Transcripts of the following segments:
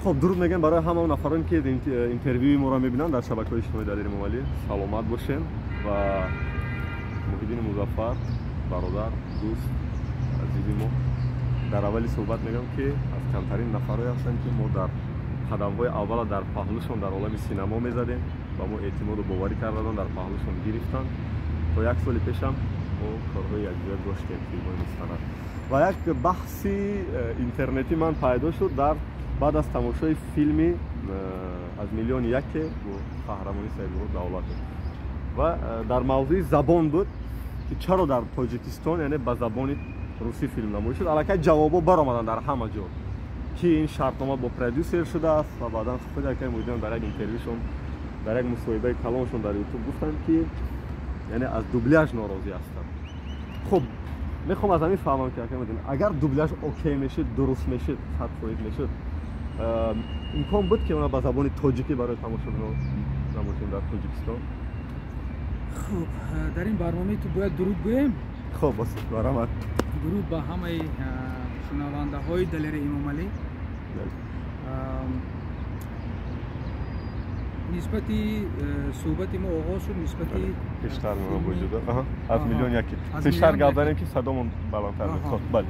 خب درود میگم برای همه اون نفرانی که اینترویوی ما را میبینن در شبکه‌های اجتماعی دلیل ممالی. سلامت باشین و محیدین مظفر برادر دوست عزیزی ما در اولی صحبت میگم که از کمترین نفرایی هستن که ما در قدم‌های اول در پهلوشون در عالم سینما میزدیم و ما اعتماد و باوری کردن در پهلوشون گرفتن. تا یک سال پیشم ما کارهای یکجا داشتیم فیلم‌های مستند و یک بحث اینترنتی من پیدا شد در بعد از تماشای فیلمی از میلیون یک که قهرمانی سیدالله دولت و در موضوع زبان بود که چرا در تاجیکستان یعنی به زبان روسی فیلم نمایی شد. البته جوابا برآمدن در همه جا که این شرطنامه با پرودوسر شده است و بعدا خود که موجودن در یک اینترویوشون در یک مصاحبه کلامشون در یوتیوب گفتن که یعنی از دوبلاژ ناراضی هستند. خب میخوام از همین فهمم که اگر دوبلاژ اوکی میشه درست میشه 100% میشه امکان بود که اونا با زبان تاجیکی برای تماشا نمایشون در تاجیکستان. خب در این برنامه تو باید درود بگویم. خب بس برام درود به همه شنونده های دلیل امام علی. نسبتی صحبت ما آغاز شد نسبتی بیشتر ما وجود از میلیون یکی بیشتر گردنیم که صدامون بلندتر میخواد. بله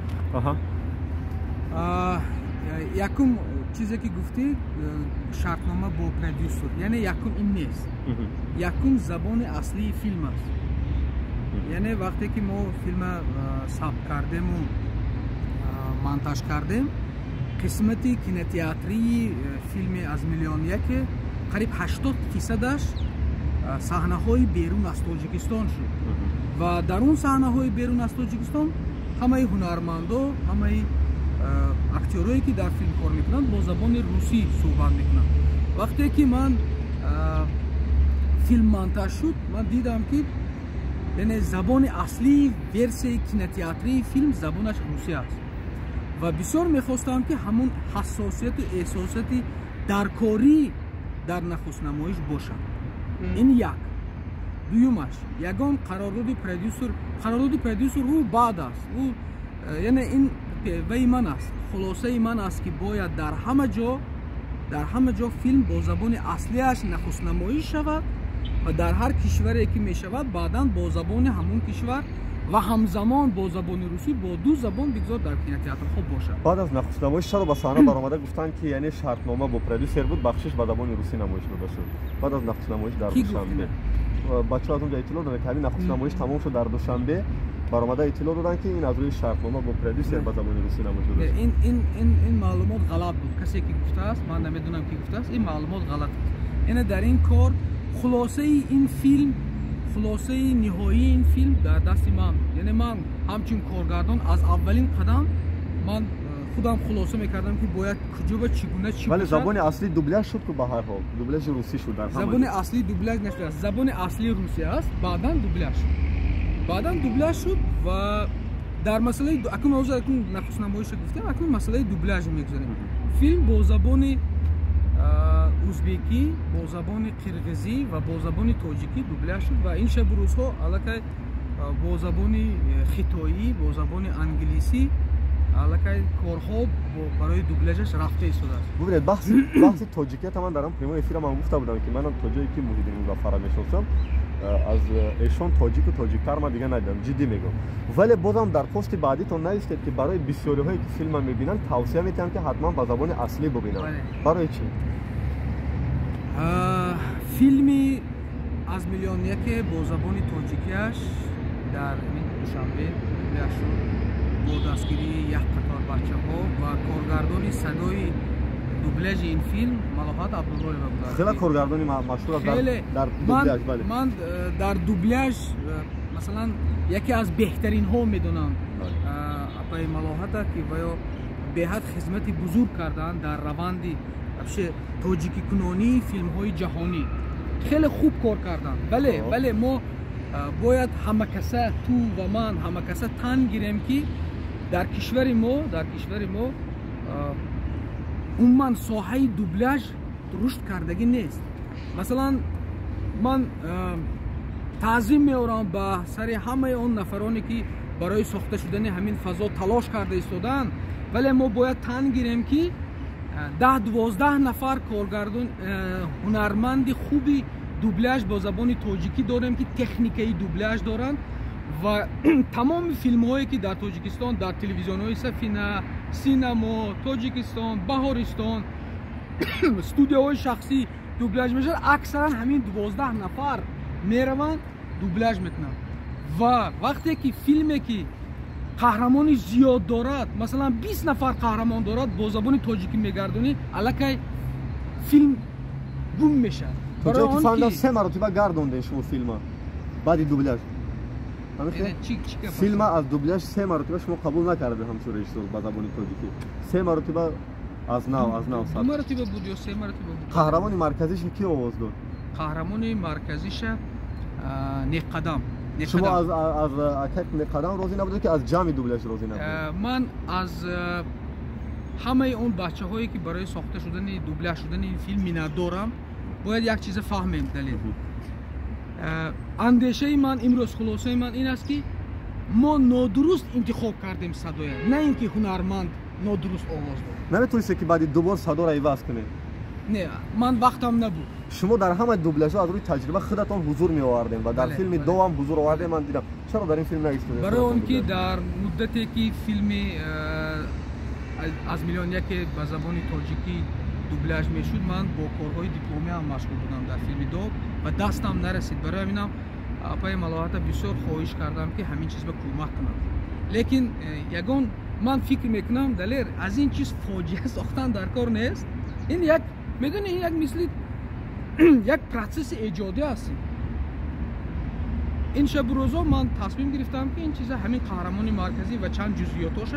یکم چیزی که گفتی شرطنامه با پرودوسر یعنی یکم این نیست، یکم زبان اصلی فیلم است. یعنی وقتی که ما فیلم ثبت کردیم و مونتاژ کردیم قسمتی کینوتئاتری فیلم از میلیون یک قریب 80%اش صحنه های بیرون از تاجیکستان شد و در اون صحنه های بیرون از تاجیکستان همه هنرمندا همه اکتورایی که در فیلم کار میکنن با زبان روسی صحبت میکنن. وقتی که من فیلم مونتاژ شد من دیدم که یعنی زبان اصلی ورسی کینوتئاتری فیلم زبانش روسی است و بسیار میخواستم که همون حساسیت و احساسیت درکاری در نخست نمایش باشد. این یک. دویمش یگان قرارداد پرودوسر او بعد است. او یعنی این وی من است، خلاصه من است که باید در همه جا فیلم با زبان اصلیش نخست نمایش شود و در هر کشوری که می شود بعداً با زبان همون کشور و همزمان با زبان روسی با دو زبان بگذار در کینوتئاتر خوب باشد. بعد از نخست نمایش چرا با صحنه برآمده گفتن که یعنی شرطنامه با پرودوسر بود بخشش به زبان روسی نمایش داده شد. بعد از نخست نمایش در دوشنبه بچه‌ها از اونجا اطلاع دادن که همین نخست نمایش تمام شد در دوشنبه برآمده اطلاع دادن که این از روی شرطنامه با پرودوسر به زبان روسی نمایش داده شد. این معلومات غلط بود. کسی که گفته است من نمیدونم کی گفته است این معلومات غلط است. یعنی در این کار خلاصه این فیلم خلاصه نهایی این فیلم در دست من، یعنی من همچون کارگردان از اولین قدم من خودم خلاصه میکردم که باید کجا و چگونه چی ولی زبان اصلی دوبلاژ شد که به هر حال دوبلاژ روسی شد. در زبان اصلی دوبلاژ نشد، زبان اصلی روسی است بعداً دوبلاژ شد و در مسئله اکنون نخست نمایش گفتم اکنون مسئله دوبلاژ میگذاریم. فیلم با زبان ازبکی با زبان قرغیزی و با زبان تاجیکی دوبلاژ شد و این شب روزها الکی با زبان خطایی با زبان انگلیسی الکی کارها برای دوبلاژش رفته شده است. ببینید بحث تاجیکیت من در پریمای افیر من گفته بودم که من تاجیکی که محیدین مظفر میشناسم از ایشان تاجیک و تاجیکتر من دیگه ندیدم، جدی میگم. ولی بازم در پست بعدی تو نوشتید که برای بسیاری هایی که فیلم میبینن توصیه میکنم که حتما با زبان اصلی ببینن. برای چی؟ فیلمی از میلیون یک با زبان تاجیکیش در دوشنبه دوبلاژ شد با دستگیری یک قطار بچه ها و کارگردانی صدای دوبلاژ این فیلم ملاحت عبدالله بود. خیلی کارگردانی مشهور است در دوبلاژ. من در دوبلاژ مثلا یکی از بهترین ها میدونم اپای ملاحت که ویا به حد خدمت بزرگ کردن در روند تاجیکی کنونی فیلم های جهانی خیلی خوب کار کردن. بله ما باید همه کسه تو و من همه کسه تن گیریم که در کشور ما عموما ساحه دوبلاژ رشد کردگی نیست. مثلا من تعظیم میارم به سر همه اون نفرانی که برای ساخته شدن همین فضا تلاش کرده ایستادن، ولی ما باید تن گیریم که 10-12 нафар коргардон ҳунарманди хуби дубляж бо забони тоҷикӣ дорем ки техникаи дубляж доранд ва тамоми филмҳое ки дар тоҷикистон дар телевизионҳои Сафина, Синамо, Тоҷикистон, Баҳористон студияҳои шахсӣ дубляж мешавад, аксаран ҳамин 12 нафар мераванд дубляж мекунанд ва вақте ки филме ки қаҳрамони зиёд дорад, масалан 20 нафар қаҳрамон дорад, бо забони тоҷикӣ мегардонӣ, аллакай филм гум мешавад. Барои он ки 3 маротиба гардондем шумо филма баъди дубляж. Филма аз дубляж 3 маротиба шумо қабул накардед ҳамчун режиссёр ба забони тоҷикӣ. 3 маротиба аз нав 2 маротиба буд ё 3 маротиба буд. Қаҳрамони марказиша ки овоз дод? Қаҳрамони марказиша Неққадам. شما از اکک قدم راضی نبودید که از جمع دوبلاژ راضی نبودید؟ من از همه اون بچه‌هایی که برای ساخته شدن دوبلاژ شدن این فیلم می‌ندارم باید یک چیز فهمیم. دلیل اندیشه من امروز خلاصه من این است که ما نادرست انتخاب کردیم صدای، نه اینکه هنرمند نادرست آواز داد. نمیتونید که بعد دوبار صدا را عوض کنید؟ نه، من وقتم نبود. شما در همه دوبلاژها از روی تجربه خودتان حضور می آوردین و در فیلم دو هم حضور آوردین. من دیدم چرا در این فیلم نایستید؟ برای اون که در مدتی که فیلم از میلیون یک به زبان تاجیکی دوبلاژ میشد من با کارهای دیپلمی هم مشغول بودم در فیلم دو و دستم نرسید. برای همینم پای ملاحظه بسیار خواهش کردم که همین چیز به کمک کنم. لیکن یگان من فکر میکنم دلیر از این چیز فاجعه ساختن در کار نیست. این یک میدونی این یک مثل یک پروسس ایجادی است. این شب روزا من تصمیم گرفتم که این چیزا همین قهرمان مرکزی و چند جزئیاتش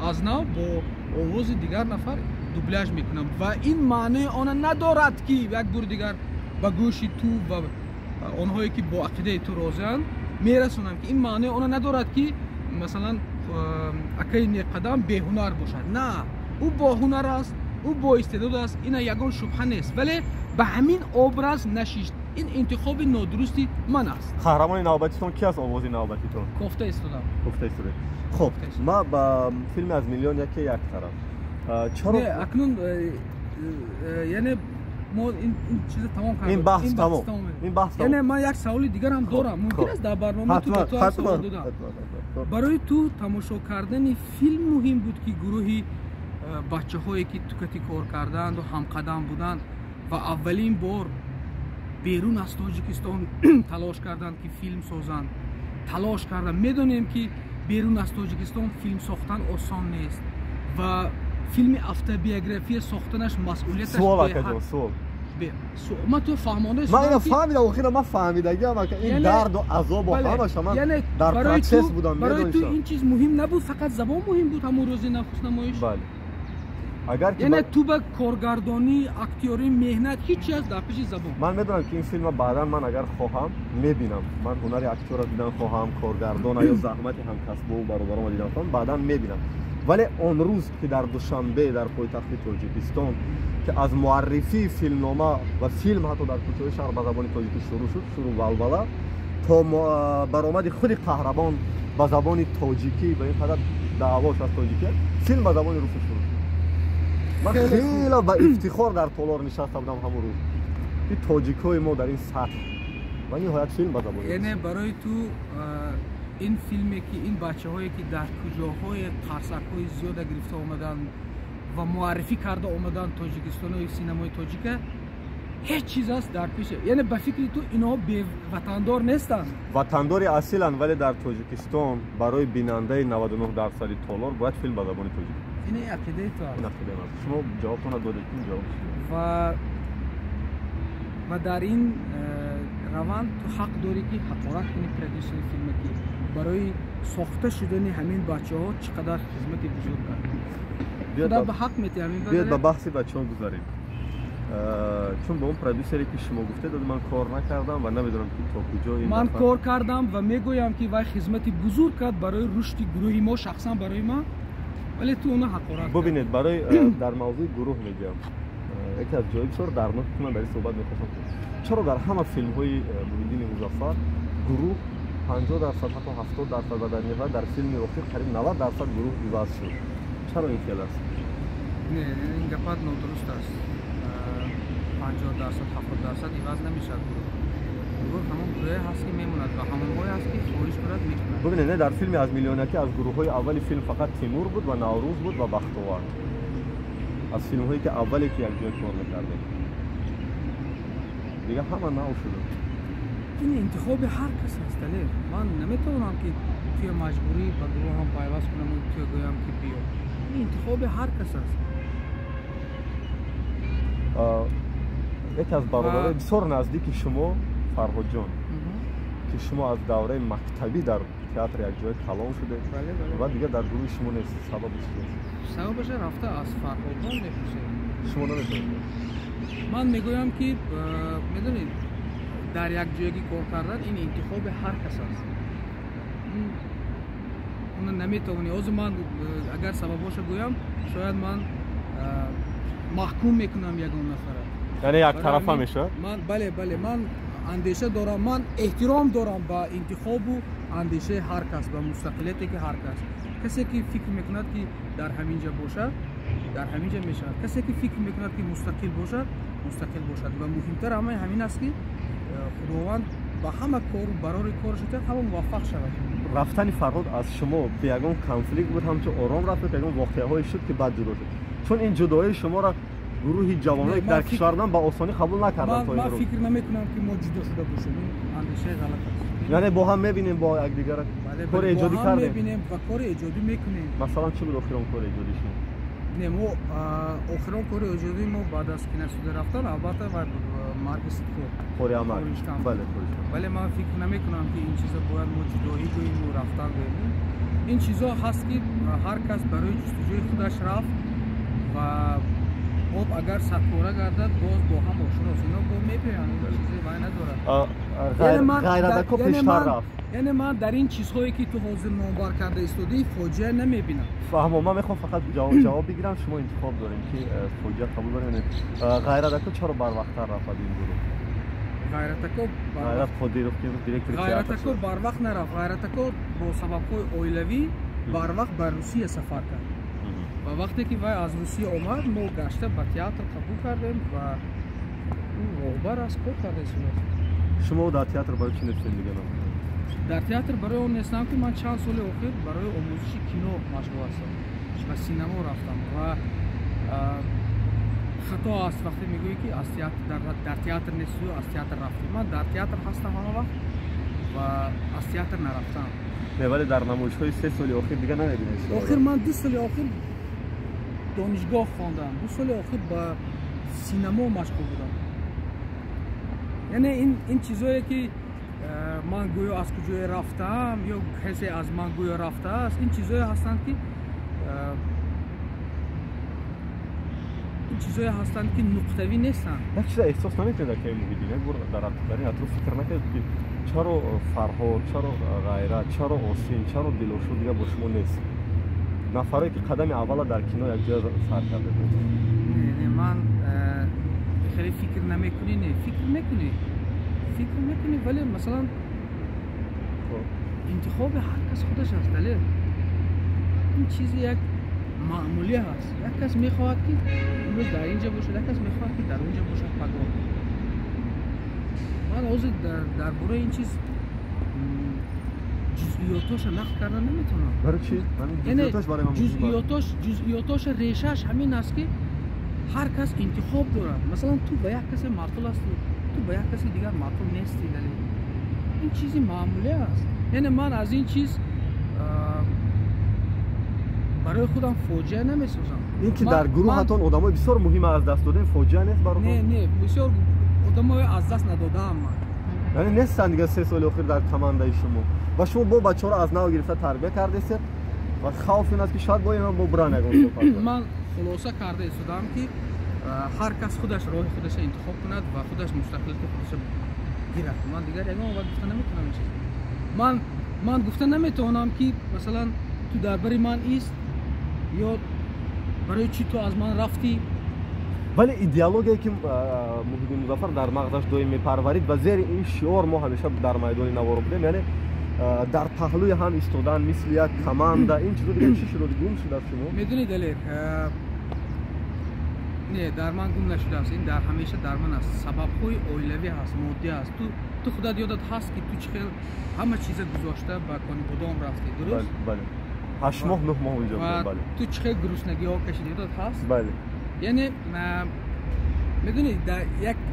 از نو با آواز دیگر نفر دوبلاژ میکنم و این معنی آن ندارد که یک بار دیگر به گوش تو و آنهایی که با عقیده تو راضی‌اند میرسونم که این معنی آن ندارد که مثلا اکای نقدم به هنر باشد. نه، او با هنر است، او با استعداد است، این یگان شبهه نیست، ولی به همین ابراز نشید. این انتخاب نادرستی من است. قهرمان نوبتیتون کی است؟ آواز نوبتیتون کوفته استودم. کوفته استودم. خب ما با فیلم از میلیون یک طرف چرا اکنون یعنی ما این چیز تمام کردیم. این بحث تمام. یعنی من یک سوال دیگر هم دارم. ممکن است در برنامه تو سوال دادم. برای تو تماشا کردن فیلم مهم بود که گروهی بچه‌هایی که تو کتی کار کردند و همقدم بودند و اولین بار بیرون از تاجیکستان تلاش کردند که فیلم سازند. تلاش کردند. میدونیم که بیرون از تاجیکستان فیلم ساختن آسان نیست و فیلم اتوبیوگرافی ساختنش مسئولیتش ما تو فهمانده من اینو فهمیدم اخیرا من فهمیدم که این درد و عذاب و همه شما در پروسس بودم. برای تو این چیز مهم نبود، فقط زبان مهم بود همون روز نخست نمایش. بله. اگر یعنی تو به کارگردانی، اکتیوری، مهنت هیچ چیز در پیش زبان. من میدونم که این فیلم بعدا من اگر خواهم میبینم، من هنر اکتور رو دیدن خواهم، کارگردان یا زحمت همکسب و برادرام دیدن خواهم بعدا میبینم. ولی اون روز که در دوشنبه در پایتخت تاجیکستان که از معرفی فیلمنامه و فیلم حتی در کوچه شهر به زبان تاجیکی شروع شد، شروع ولوله تا برآمد خود قهرمان به زبان تاجیکی به این قدر دعواش از تاجیکی فیلم به زبان روسی شروع. من خیلی با افتخار در تالار نشسته بودم همون روز که تاجیکای ما در این سطح و نهایت فیلم به زبان. یعنی برای تو این فیلمی که این بچه‌هایی که در کجاهای قرصک‌های زیاد گرفته آمدن و معرفی کرده آمدن تاجیکستان و سینمای تاجیک هیچ چیز است در پیش. یعنی به فکر تو اینا به وطندار نیستن. وطندار اصیلن ولی در تاجیکستان برای بیننده 99% تالار باید فیلم به زبان تاجیک. این عقیده تو است. این عقیده من. شما جوابتون رو دادید این جواب و در این روند تو حق داری که حقارت کنی پرودوسر فیلم که برای ساخته شدن همین بچه‌ها چقدر خدمت بزرگ کرد. خدا به حق می‌تونیم بیاید به بحث بچه‌ها گذاریم. چون با اون پرودوسری که شما گفته داد من کار نکردم و نمیدونم که تا کجا این من کار کردم و میگویم که وای خدمت بزرگ کرد برای رشد گروه ما، شخصا برای ما، ولی تو اون حقارت ببینید برای در موضوع گروه میگم یکی از جایی بسیار دردناک که من در این صحبت میخواستم چرا در همه فیلم‌های محیدین مظفر گروه 50% حتی 70% و در نهایت در فیلم اخیر قریب 90% گروه عوض شد. چرا این خیال است؟ نه این گپات نادرست است 50% 70% عوض نمیشد گروه همون گروه هست که میموند و همون گروه هست که خواهش کنند میتوند. ببینید نه در فیلمی از میلیونکی از گروه های اولی فیلم فقط تیمور بود و نوروز بود و بختیوار از فیلم هایی که اولی که یک جای کار میکردیم دیگه همه نو شده. این انتخاب هر کس است دلیل من نمیتونم که توی مجبوری با گروه هم پیوست کنم و توی گویم که بیا این انتخاب هر کس است. یکی از برادرای بسیار نزدیک شما فرهاد جان که شما از دوره مکتبی در تئاتر یک جای کلام شده و دیگه در گروه شما نیست. سببش چیست؟ سببش رفته از فرهاد جان میپرسید. شما نمی‌دونید. من میگویم که میدونید در یک جایی کار کردن این انتخاب هر کس است. اون نمیتونی از من اگر سببش گویم شاید من محکوم میکنم یگان نفر. یعنی یک طرفه میشه؟ من بله من اندیشه دارم من احترام دارم با انتخاب و اندیشه هر کس با مستقلیتی که هر کس کسی که فکر میکند که در همینجا باشد در همینجا میشه کسی که فکر میکند که مستقل باشد مستقل باشد و مهمتر همین است که خداوند با همه کار برای کارش هم موفق شود. رفتن فرهاد از شما به یگان کانفلیکت بود همچون آرام رفت به یگان واقعه‌ای شد که بعد جدا شد چون این جدایی شما را گروهی جوانایی در کشورمان با آسانی قبول نکردن. من فکر نمیکنم که ما جدا شده باشیم. اندیشه غلط است. یعنی با هم میبینیم با یکدیگر کار ایجادی کردیم. میبینیم و کار ایجادی میکنیم. مثلا چی بود آخرین کار ایجادی شما؟ نه ما آخرین کار ایجادی ما بعد از که نسوده رفتن البته و مرگ سکو خوری عمل. بله ولی من فکر نمیکنم که این چیزا باید ما جدایی کنیم و رفتن کنیم. این چیزا هست که هر کس برای جستجوی خودش رفت و خب اگر سکوره گردد باز با هم آشناست اینا با میپیان چیزی وای نداره. غیرت کو پیشتر رفت. یعنی من در این چیزهایی که تو حاضر نامبر کرده استودی فوجیه نمیبینم. فهمم من میخوام فقط جواب بگیرم شما انتخاب دارین که فوجیه قبول دارین. غیرت کو چرا بر وقت رفت این گروه؟ غیرت خود غیرت کو بر وقت نرفت. غیرت کو با سبب‌های اویلوی بر وقت بر روسیه سفر کرد. و وقتی که وای از روسیه آمد ما گشته به تئاتر قبول کردیم و اون روبر از کار کرده شما در تئاتر برای چی نیستین دیگه؟ در تئاتر برای اون نیستم که من چند سال اخیر برای آموزش کینو مشغول هستم و سینما رفتم و خطا است وقتی میگویی که از تئاتر در تئاتر نیستی و از تئاتر رفتی. من در تئاتر هستم همه وقت و از تئاتر نرفتم. نه ولی در نمایش‌های 3 سال اخیر دیگه نمی‌بینید. آخر من 2 سال اخیر دانشگاه خواندم. 2 سال اخیر با سینما مشغول بودم. یعنی این چیزایی که من گویا از کجای رفتم یا کسی از من گویا رفته است این چیزایی هستند که نقطه‌وی نیستند. یک چیز احساس نمی‌کنید که می‌بینید در اطراف فکر نکنید که چرا فرهاد چرا غیرت چرا حسین چرا دلوشو دیگه با شما نیست. نفرایی که قدم اول در کینو یک جا سر کرده بود. نه من خیلی فکر نمی‌کنی. نه فکر میکنی ولی مثلا انتخاب هر کس خودش است. دلیل این چیزی یک معمولی هست. یک کس میخواهد که امروز در اینجا باشد یک کس میخواهد که در اونجا باشد پگاه. من اوضاع در برای این چیز جزئیاتش نقد کردن نمیتونم. برای چی؟ جزئیاتش ریشش همین است که هر کس انتخاب دارد. مثلا تو به یک کسی معطل هستی تو به یک کسی دیگر معطل نیستی. این چیزی معمولی است. یعنی من از این چیز برای خودم فوجیه نمیسازم. این که در گروه هاتون آدمای بسیار مهم از دست دادن فوجیه نیست برای خود؟ نه بسیار آدمای از دست ندادم من. یعنی نیستن دیگه 3 سال اخیر در کمانده شما و شما با بچه‌ها از نو گرفته تربیت کرده است و خوف این است که شاید با اینا با برا نگم. من خلاصه کرده استودم که هر کس خودش راه خودش انتخاب کند و خودش مستقل خودش گیرد. من دیگر یگان وقت گفته نمیتونم این چیز. من گفته نمیتونم که مثلا تو درباره من است یا برای چی تو از من رفتی. ولی ایدئولوژی که محمد مظفر در مغزش دائم میپرورید و زیر این شعار ما همیشه در میدان نوار بودیم، یعنی در پهلوی هم ایستادن مثل یک کمانده. این چیزا دیگه چی شد؟ گم شد از شما؟ میدونید دلیل نه در من گم نشده است. این در همیشه در من است. سبب‌های اولیوی هست، مادی است. تو خودت یادت هست که تو چخیل همه چیز گذاشته با کنی بودام رفتی، درست؟ بله. 8 ماه 9 ماه اونجا بودم. بله. تو چخیل گرسنگی ها کشیدی، یادت هست؟ بله. یعنی میدونی در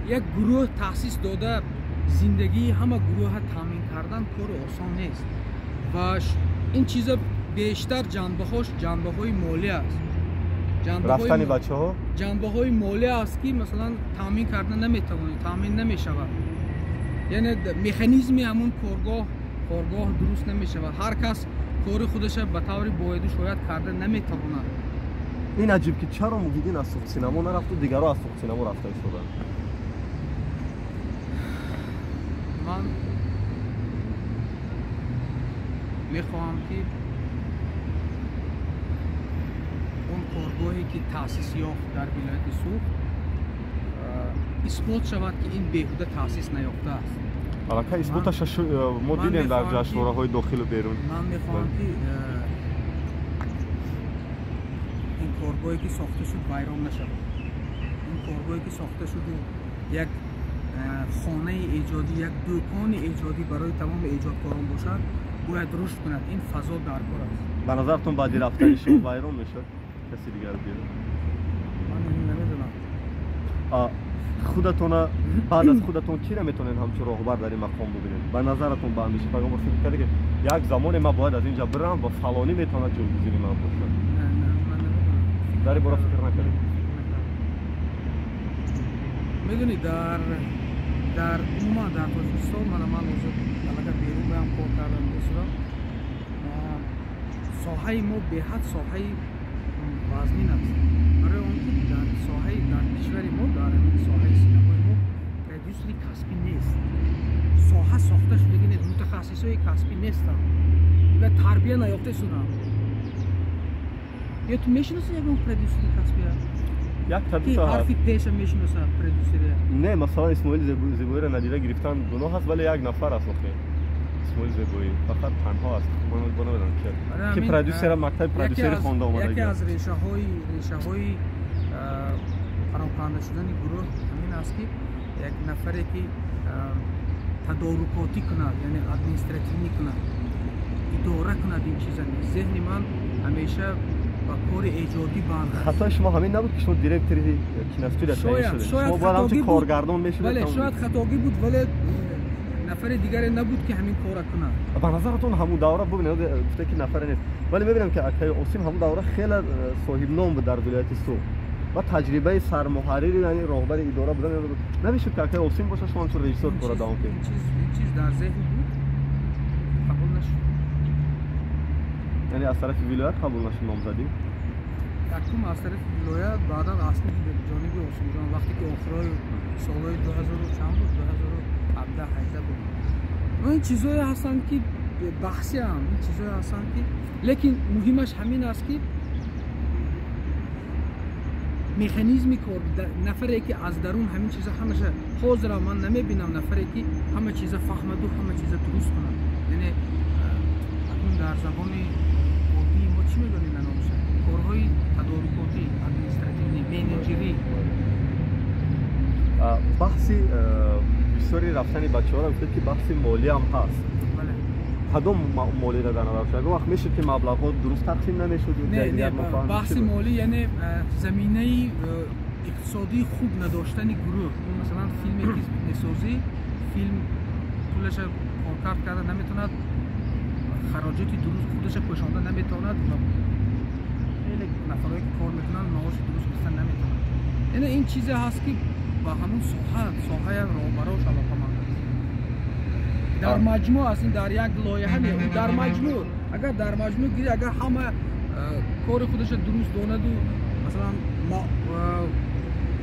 یک گروه تأسیس داده زندگی همه گروه ها تامین کردن کار آسان نیست و این چیزا بیشتر جنبه های مالی است. رفتن بچه ها جنبه های مالی است که مثلا تامین کردن نمیتوانی، تامین نمیشود. یعنی مکانیزمی همون کارگاه درست نمیشود. هر کس کار خودش به طور باید شاید کرده نمیتواند. این عجیب که چرا موحدین از سوق سینما نرفت و دیگرها از سوق سینما رفته شدن. من میخواهم که اون کارگاهی که تأسیس یافت در ولایت سوخت اثبات شود که این بیهوده تأسیس نیافته است. حالا که اثباتش ما دیدیم در جشنواره‌های داخل و بیرون. من میخواهم که این کارگاهی که ساخته شد ویران نشود. این کارگاهی که ساخته شد یک خانه ایجادی، یک دکان ایجادی برای تمام ایجادکاران باشد، باید رشد کند. این فضا درکار است. به نظرتون بعد رفتن شما ویران میشه؟ کسی دیگر بیاره؟ من نمیدونم. خودتون بعد از خودتون کی نمیتونین همچون راهبر در این مقام ببینید؟ به نظرتون با همیشه پیغمبر فکر کرده که یک زمان ما باید از اینجا برم و فلانی میتونه جایگزین من باشه. نه من نمیدونم. در این باره فکر نکردید؟ میدونی در تاجیکستان من روز علاقه بیرون به هم کار کردم بسیار ساحه ما به حد ساحه وزنین است. برای اون که در ساحه در کشور ما در ساحه سینمای ما پرودیوسری کسبی نیست. ساحه ساخته شده نیست، متخصصای کسبی نیستن و تربیت نیافته شدن. یا تو میشناسی یک پرودیوسری کسبی هست؟ یک که طبیعت حرفی پیش میشناسه پرودیوسری؟ نه، مثلا اسماعیل زیبایی را ندیده گرفتن گناه هست، ولی یک نفر است آخه. اسماعیل زیبایی فقط تنها است. من نمیدونم که پرودیوسر مکتب پرودیوسری خوانده اومده. یکی از ریشه های فراخوانده شدن گروه همین است که یک نفری که تدارکاتی کند، یعنی ادمنستراتیوی کند، اداره کند این چیزا نیست. ذهن من همیشه با کار ایجادی بند. خطای شما همین نبود که شما دیرکتوری کیناستودیو تعیین شدید؟ شما باید همچین کارگردان میشدید. بله شاید خطاگی بود ولی نفر دیگری نبود که همین کارا کنه. به نظرتون همون دوره ببینید گفته که نفر نیست، ولی میبینم که اکای اوسیم همون دوره خیلی صاحب نام بود در ولایت سوخت و تجربه سرمحرری یعنی راهبر اداره بودن. نمیشه که اکای اوسیم باشه شما چون رئیس کار دوام کنید. این چیز در ذهن بود قبول نشد. یعنی از طرف ولایت قبول نشد نامزدی؟ یکم از طرف ولایت بعدا اصلی جانب اوسیم جان وقتی که آخرای سالهای 2000 چند بود 2017 18 بود. این چیزایی هستن که بحثی هم، این چیزایی هستن که لیکن مهمش همین است که مکانیزمی کار نفری که از درون همین چیزا همیشه حاضر من نمیبینم نفری که همه چیزا فهمد و همه چیزا درست کنه. یعنی اون در زبان عادی ما چی میگیم نامشه کارهای تدارکاتی، ادمنستراتیوی، منیجری. بحثی بسیاری رفتن بچه‌ها را گفتید که بحث مالی هم هست. بله. کدوم مالی را در نظر داشتید؟ وقت میشه که مبلغ‌ها درست تقسیم نمیشد؟ نه بحث مالی یعنی زمینه اقتصادی خوب نداشتن گروه. مثلا فیلمی که میسازی فیلم پولش کار کرده نمیتوند، خراجاتی درست خودش پوشانده نمیتواند و خیلی نفرایی که کار میکنن معاش درست گرفتن نمیتونن. یعنی این چیزی هست که با همون ساحه راهبراش علاقه‌مند است. در مجموع است، این در یک لایحه نیست. در مجموع اگر در مجموع گیری اگر همه کار خودش درست داند و مثلا ما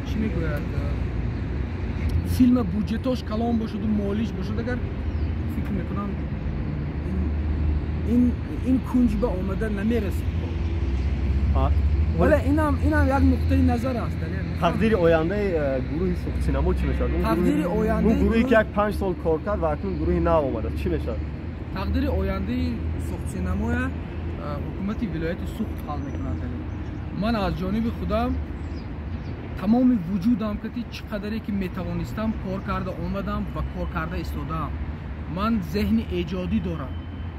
چی میگوید فیلم بودجه‌اش کلام باشد و مالیش باشد، اگر فکر میکنم این کنج به آمده نمیرسید. ولی اینم یک نقطه نظر است. تقدیر آینده گروه سوخت سینما چی میشه؟ تقدیر آینده اون گروهی که یک 5 سال کار کرد و اکنون گروهی نو اومده چی میشه؟ تقدیر آینده سوخت سینما حکومت ولایت سوخت حل میکنه. من از جانب خودم تمام وجودم که چقدری که میتوانستم کار کرده آمدم و کار کرده ایستادم. من ذهن ایجادی دارم،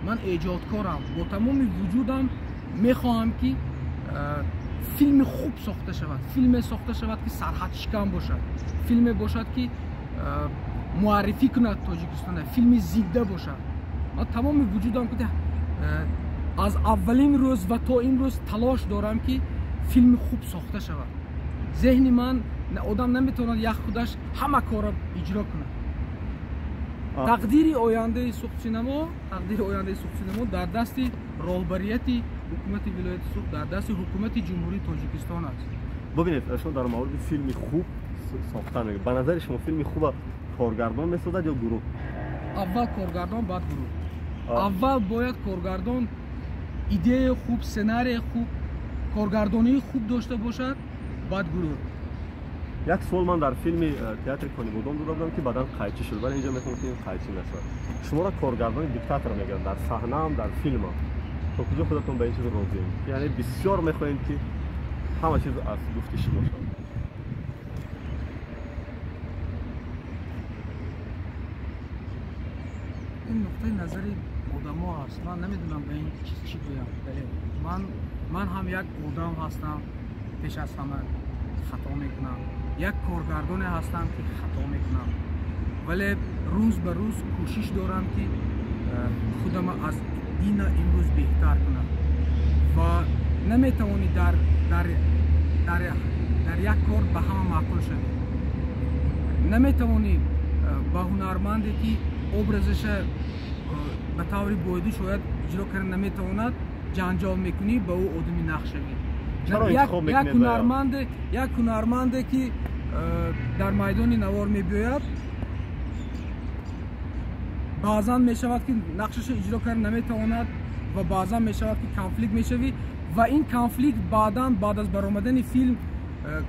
من ایجادکارم، با تمام وجودم میخواهم که فیلم خوب ساخته شود، فیلم ساخته شود که سرحد شکن باشد، فیلم باشد که معرفی کند تاجیکستان، فیلم زنده باشد. من تمام وجودم که از اولین روز و تا این روز تلاش دارم که فیلم خوب ساخته شود. ذهن من آدم نمیتواند یک خودش همه کار اجرا کنه. تقدیر آینده سوخت سینما در دست راهبریت حکومت ولایت سوخت، در دست حکومت جمهوری تاجیکستان است. ببینید شما در مورد فیلم خوب ساختن میگید، به نظر شما فیلم خوب کارگردان میسازد یا گروه؟ اول کارگردان بعد گروه. اول باید کارگردان ایده خوب، سناریو خوب، کارگردانی خوب داشته باشد، بعد گروه. یک سوال من در فیلم تئاتر کنی بودم دادم که بعداً قایچی شد، ولی اینجا میخوام که این قایچی نشد. شما را کارگردان دیکتاتور میگن در صحنه هم در فیلم هم. تا کجا خودتون به این چیز راضی؟ یعنی بسیار میخواین که همه چیز از گفتش باشه. این نقطه نظر آدم‌ها هست. من نمیدونم به این چی بگم. من هم یک آدم هستم، پیش از همه خطا میکنم. یک کارگردان هستم که خطا میکنم. ولی روز به روز کوشش دارم که خودم از این امروز بهتر کنم. و نمیتوانی در یک کار به همه معقول شوی. نمیتوانی با هنرمندی که ابرزش به طوری بایدی شاید اجرا کردن نمیتواند جنجال میکنی به او آدمی نقش یک هنرمند که در میدان نوار میباید بعضا میشود که نقشش اجرا کردن نمیتواند و بعضا میشود که کانفلیکت میشوی و این کانفلیکت بعد از برآمدن فیلم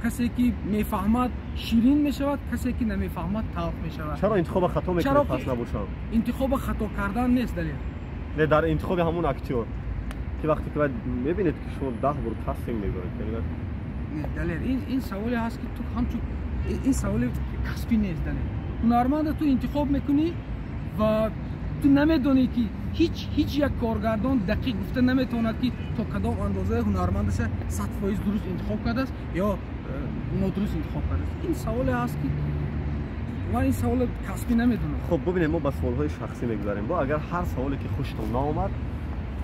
کسی که میفهمد شیرین میشود، کسی که نمیفهمد تلخ میشود. چرا انتخاب خطا میکنه پس نباشم؟ انتخاب خطا کردن نیست دلیل. نه در انتخاب همون اکتور که وقتی که باید میبینید که شما 10 بار کاستینگ میکنید. نه دلیل این سوالی هست که تو همچون این سوال کسبی نیست دلیل. هنرمند تو انتخاب میکنی و تو نمیدونی که هیچ یک کارگردان دقیق گفته نمیتواند که تا کدام اندازه هنرمندش 100% درست انتخاب کرده است یا نادرست انتخاب کرده است. این سوال هست که من این سوال کسبی نمیدونم. خب ببینید ما با سوالهای شخصی میگذاریم. با اگر هر سوالی که خوشتون ناآمد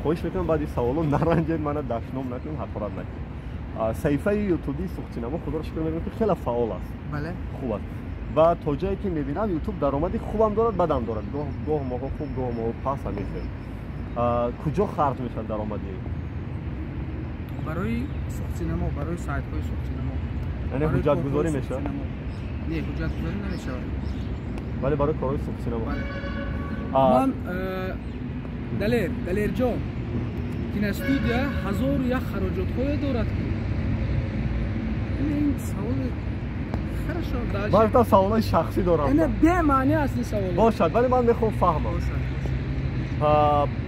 خواهش میکنم بعد این سوالو نرنجید، منو دشنام نکنید، حقارت نکنید. صحیفه یوتیوبی سوخت سینما خدا رو شکر میگم که خیلی فعال است. بله. خوب است. و تا جایی که میبینم یوتیوب درآمدی خوبم دارد، بدم دارد. گاه موقع خوب، گاه موقع پس هم میشه. کجا خرج میشه درآمدی؟ برای سوخت سینما، برای سایت های سوخت سینما. یعنی حجت گذاری میشه؟ نه حجت گذاری نمیشه. ولی برای کارهای سوخت سینما. من دلیر جان این استودیا 1001 خراجات های دارد. این سوال من تا سوالای شخصی دارم. اینه به معنی اصلی سوال باشد، ولی من میخوام فهمم.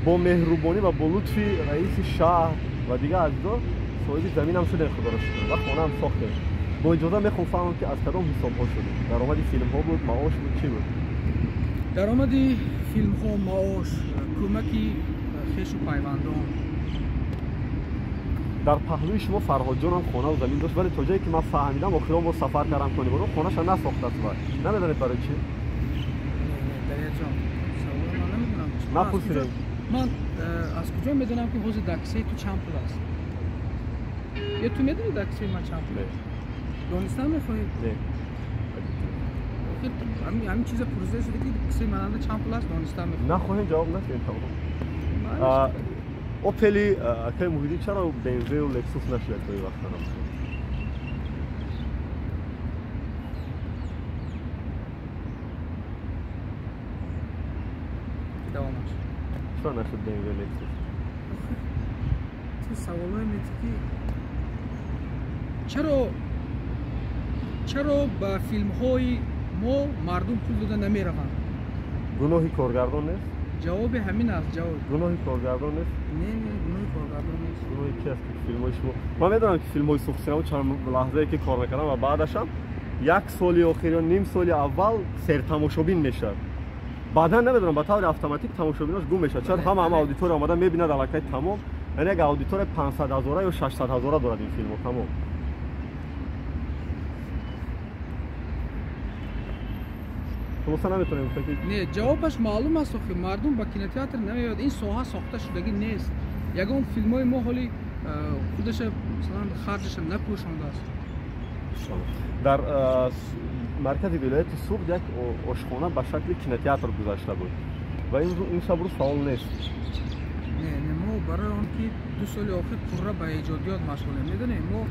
با مهربانی و با لطف رئیس شهر و دیگه عزیزا صاحب زمینم شده خدا رو شکر و خونه هم ساخته. با اجازه میخوام فهمم که از کدام حساب ها شده؟ درآمد فیلم ها بود، معاش بود، چی بود؟ درآمد فیلم ها، معاش، کمکی خویش و پیوندان. در پهلوی شما فرهاد جان هم خانه و زمین داشت، ولی تا جایی که من فهمیدم آخرام با سفر کردم کنی برو خانه‌ش نساخته است. نمیدونید برای چی؟ دریا جان سوال من نمیدونم. نپرسیدید. من از کجا میدونم که حوض دکسه تو چند پول است؟ یا تو میدونی دکسه من چند پول است؟ دانستن میخوایی؟ نه. همین چیز پروژه شده که دکسه مننده چند پول است دانستن میخوایی؟ نخواهیم جواب ندید تمام. اوپلی که موهیدی چرا BMW و لکسوس نشد توی وقت نمیشه؟ دوامش چرا نشد BMW و لکسوس؟ تو سوالای میتی چرا با فیلم های ما مردم پول داده نمیروند؟ گناهی کارگردان نیست؟ جواب همین است. جواب گناهی کارگردان نیست؟ نه گناهی کارگردان نیست. یکی از فیلم‌های شما من میدونم که فیلم‌های سوخت سینما چند لحظه‌ای که کار می‌کردم و بعدش هم یک سالی آخر یا نیم سالی اول سر تماشابین میشه بعدا نمیدونم به طور اتوماتیک تماشابیناش گم میشه چون همه اودیتور اومدن میبینن الکی تمام یعنی یک اودیتور 500,000 یا 600,000 دارد این فیلمو تمام خلاص نمیتونیم فکر نه جوابش معلوم است که مردم با کینوتئاتر نمیاد این ساحه ساخته شدگی نیست یگان فیلم‌های ما حالی خودش مثلا خرجش نپوشانده است در مرکز ولایت سوق یک آشخانه به شکل کینوتئاتر گذاشته بود و این شب روز فعال نیست نه ما برای آن که 2 سال آخر پورا به ایجادیات مشغولیم میدونیم ما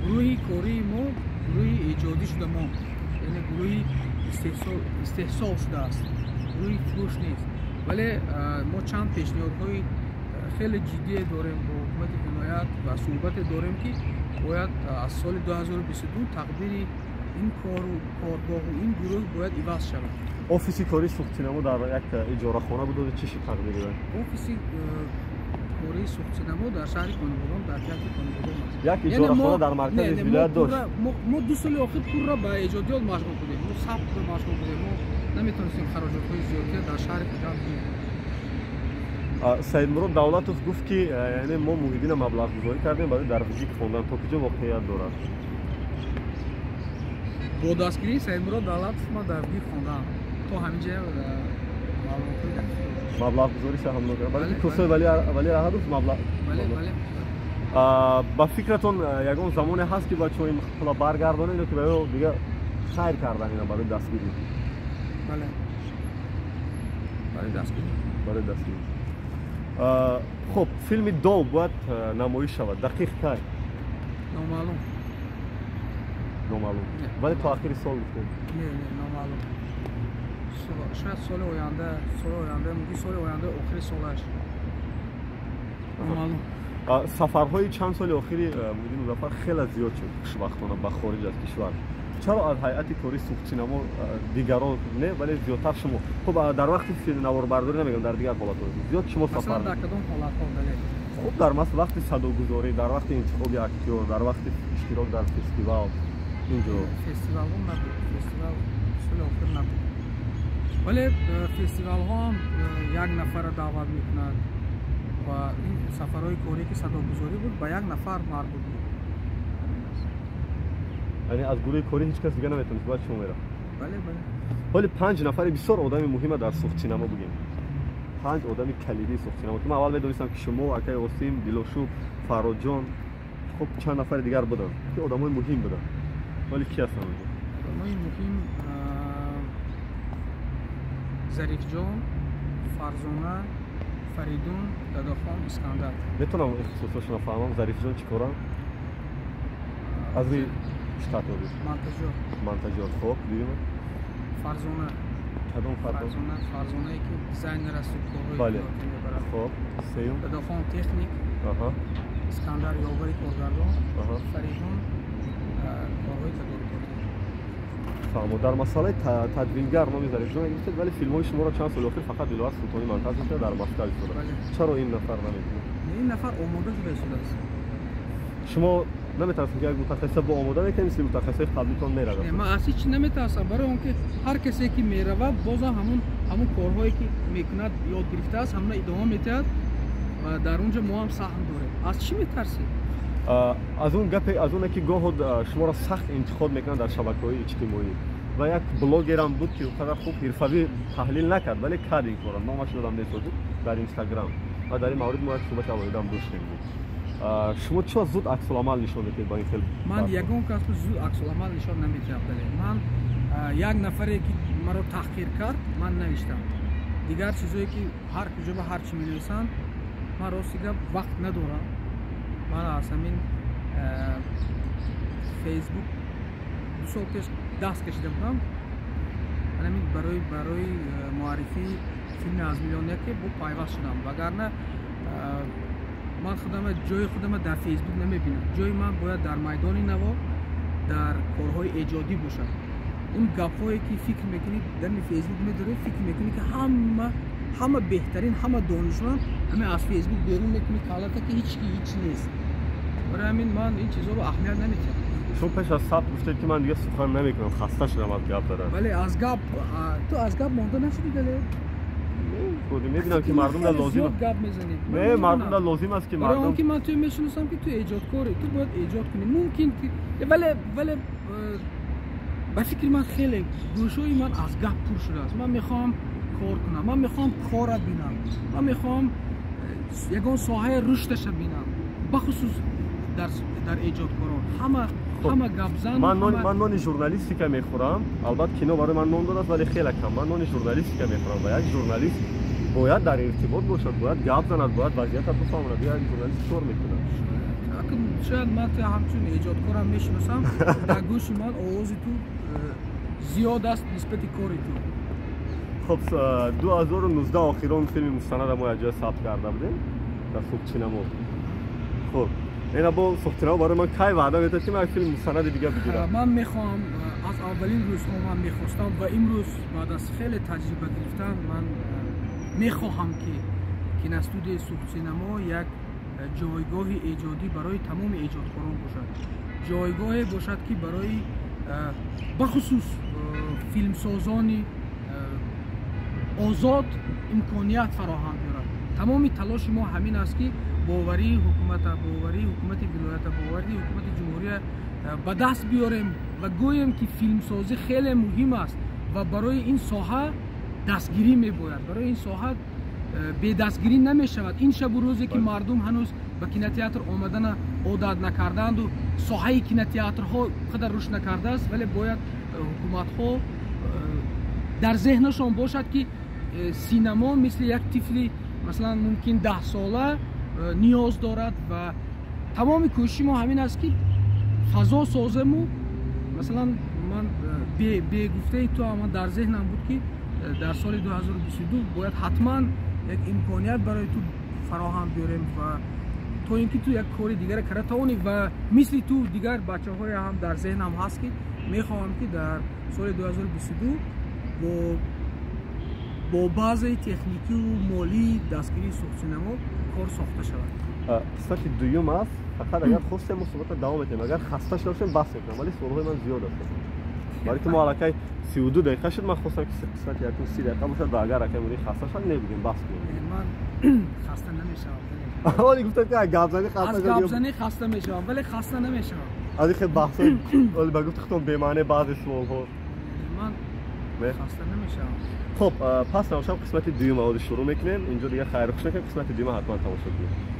گروهی کاری ما گروهی ایجادی شده ما یعنی گروهی استحصال شده است گروهی فروش نیست ولی ما چند پیشنهادهای خیلی جدی داریم با حکومت ولایت و صحبت داریم که باید از سال 2022 تقدیر این کارگاه و این گروه باید عوض شود. آفیسی کاری سوخت سینما در یک اجاره خانه بود چه شکلی تقدیر داد؟ آفیسی کاری سوخت سینما در شهر کنگودان در کانتی کنگودان است. یک اجاره خانه در مرکز ولایت داشت. ما 2 سال آخر پورا به ایجادیات مشغول بودیم. ما ثبت مشغول بودیم. ما نمیتونستیم خراجات‌های زیادی در شهر کنگودان بدیم. سید مراد دولتوف گفت که یعنی ما موحدین مبلغ گذاری کردیم برای درجه خواندن تا کجا واقعیت دارد با دستگیری سید مراد دولتوف ما درجه خواندن تا همینجا مبلغ گذاری هم نکرد ولی کسای ولی احدوف مبلغ بله با فکرتون یگان زمانی هست که بچه‌ها این خلا برگردانه اینو که برای دیگه خیر کردن اینا برای دستگیری بله برای دستگیری خب فیلم دو باید نمایش شود دقیق کی؟ نامعلوم ولی تا آخر سال گفتیم نه نامعلوم شاید سال آینده میگی سال آینده آخر سالش نامعلوم سفرهای چند سال آخری مدیر مظفر خیلی زیاد شد خوشبختانه به خارج از کشور چرا از هیئت کاری سوخت سینما دیگران نه ولی زیادتر شما خب در وقتی فیلم نواربرداری نمیگم در دیگر حالات زیاد شما سفر مثلا در کدام حالت‌ها بله خب در مثلا وقتی صداگذاری در وقتی انتخاب اکتور در وقتی اشتراک در فستیوال اینجا فستیوال هم نبود فستیوال سال آخر نبود ولی فستیوال ها هم یک نفر دعوت میکنند و این سفرهای کاری که صداگذاری بود به یک نفر مربوط بود یعنی از گروه کاری هیچ کس دیگه نمیتونه باید شما میره بله ولی 5 نفر بسیار آدم مهمه در سوخت سینما بودیم 5 آدم کلیدی سوخت سینما که من اول میدونستم که شما اکای وسیم دلوشو فراد جان خب چند نفر دیگر بودن که آدمای مهم بودن ولی کی هستن آدمای مهم ظریف جان فرزانه فریدون داداخان اسکندر میتونم اختصاصشون رو فهمم ظریف جان چیکارن از روی شتات بود منتجار خوب دیدیم فرزانه کدوم فرزانه که دیزاینر است و بله خوب سیوم داداخان تکنیک اسکندر یاوری کارگردان فریدون کارهای تدارکاتی فهمو در مسئله تدوینگر نامی ظریف جان گفتید ولی فیلم‌های شما را چند سال اخیر فقط ولایت سلطانی منتج شده در مسکو شده چرا این نفر نمی‌تونه این نفر آماده شده است شما نمیترسید که یک متخصص با آماده میکنید مثل متخصص قبلیتون میره من اصلا چی نمیترسم برای اونکه هر کسی که میره باز همون کارهایی که میکند یاد گرفته است همون ادامه میدهد و در اونجا ما هم سهم داریم از چی میترسید از اون گپ از اون که گاه شما را سخت انتخاب میکنن در شبکه‌های اجتماعی و یک بلاگر هم بود که اونقدر خوب حرفوی تحلیل نکرد ولی کرد این کارا نامش دادم نیست در اینستاگرام و در این مورد ما یک صحبت اولیدم داشتیم شما چرا زود عکس العمل نشون میدید با این فیلم من یگان کس زود عکس العمل نشون نمیدم من یک نفری که مرا تحقیر کرد من نوشتم دیگر چیزایی که هر کجا به هر چی می‌نویسن من راستیگه وقت ندارم من از همین فیسبوک 2 سال پیش دست کشیده بودم من همین برای معرفی فیلم از میلیونر که با پیوست شدم وگرنه من جای خودم در فیسبوک نمیبینم جای من باید در میدان نوا در کارهای ایجادی باشم اون گپ‌هایی که فکر میکنید در فیسبوک میذاره فکر میکنید که همه ҳама беҳтарин, ҳама донишманд ҳамин аз фейсбук берун мекунӣ калата ки ҳеч нест. барои ҳамин ман ин чизҳоро аҳамият намедиҳам. شما پیش از ثبت گفتید که من دیگه سخن نمیکنم، خسته شدم از گپ دادن. ولی از گپ تو از گپ مونده نشدی دله؟ میبینم که مردم در لازم زیاد گپ میزنید. نه مردم در لازم است که برای مردم اون که من توی میشناسم که تو ایجادکاری، تو باید ایجاد کنی. ممکن که ولی با فکر من خیلی گوشوی من از گپ پر شده است. من میخوام کار کنم، من میخوام کار ببینم، من میخوام یگان ساحه رشدش ببینم، بخصوص در ایجادکاران. همه گپ زن. من نان ژورنالیستی که میخورم، البته کینو برای من نان داده است ولی خیلی کم. من نان ژورنالیستی که میخورم و یک ژورنالیست باید در ارتباط باشد، باید گپ زند، باید وضعیت رو بفهمد. یک ژورنالیست کار میکنه. شاید من همچون ایجادکارم میشناسم، در گوش من آواز تو زیاد است نسبت کاری تو. خب 2019 آخران فیلم مستند ما اجازه ثبت کرده بودیم در سوق سینما. خب اینا با سوختنا برای من کی وعده میداد که من فیلم مستند دیگه بگیرم. من میخوام از اولین روزها من میخواستم و امروز بعد از خیلی تجربه گرفتن من میخواهم که کیناستودیوی سوخت سینما یک جایگاه ایجادی برای تمام ایجادکاران باشد. جایگاهی باشد که برای بخصوص فیلمسازان آزاد امکانیت فراهم بیارد. تمام تلاش ما همین است که باوری حکومت ولایت، باوری حکومت جمهوری به دست بیاریم و گوییم که فیلمسازی خیلی مهم است و برای این ساحه دستگیری میباید. برای این ساحه به دستگیری نمی شود. این شب و روزی که مردم هنوز به کیناتئاتر آمدن عادت نکردند و ساحه کیناتئاترها قدر رشد نکرده است، ولی باید حکومت ها در ذهنشان باشد که سینما مثل یک طفل مثلا ممکن 10 ساله نیاز دارد و تمام کوشش ما همین است که فضا سازمو. مثلا من به گفته تو من در ذهنم بود که در سال 2022 باید حتما یک امکانیت برای تو فراهم بیاریم و تو اینکه تو یک کاری دیگر کرده توانی و مثل تو دیگر بچه‌های هم در ذهنم هست که میخوام که در سال 2022 با بعضی تکنیکی و مالی دستگیری سوخت سینما کار ساخته شود. قسمت دوم است. فقط اگر خواستیم صحبت دام بدیم، اگر خسته شدیم بس میکنم، ولی سوالهای من زیاد است. برای که ما الکی 32 دقیقه شد، من خواستم که قسمت یکم 30 دقیقه باشد و اگر اگر مونی خسته شد نمیگیم بس کنیم. من خسته نمیشم. ولی گفتم که گپ زنی خسته از گپ زنی خسته میشم ولی خسته نمیشم. از این بحث ولی بگو تختم بی‌معنی بعض سوال‌ها. من خسته نمیشم. خب پس نوشم قسمت دوم رو شروع میکنیم. اینجا دیگه خیر خوش نکنیم، قسمت دوم حتما تماشا کنیم.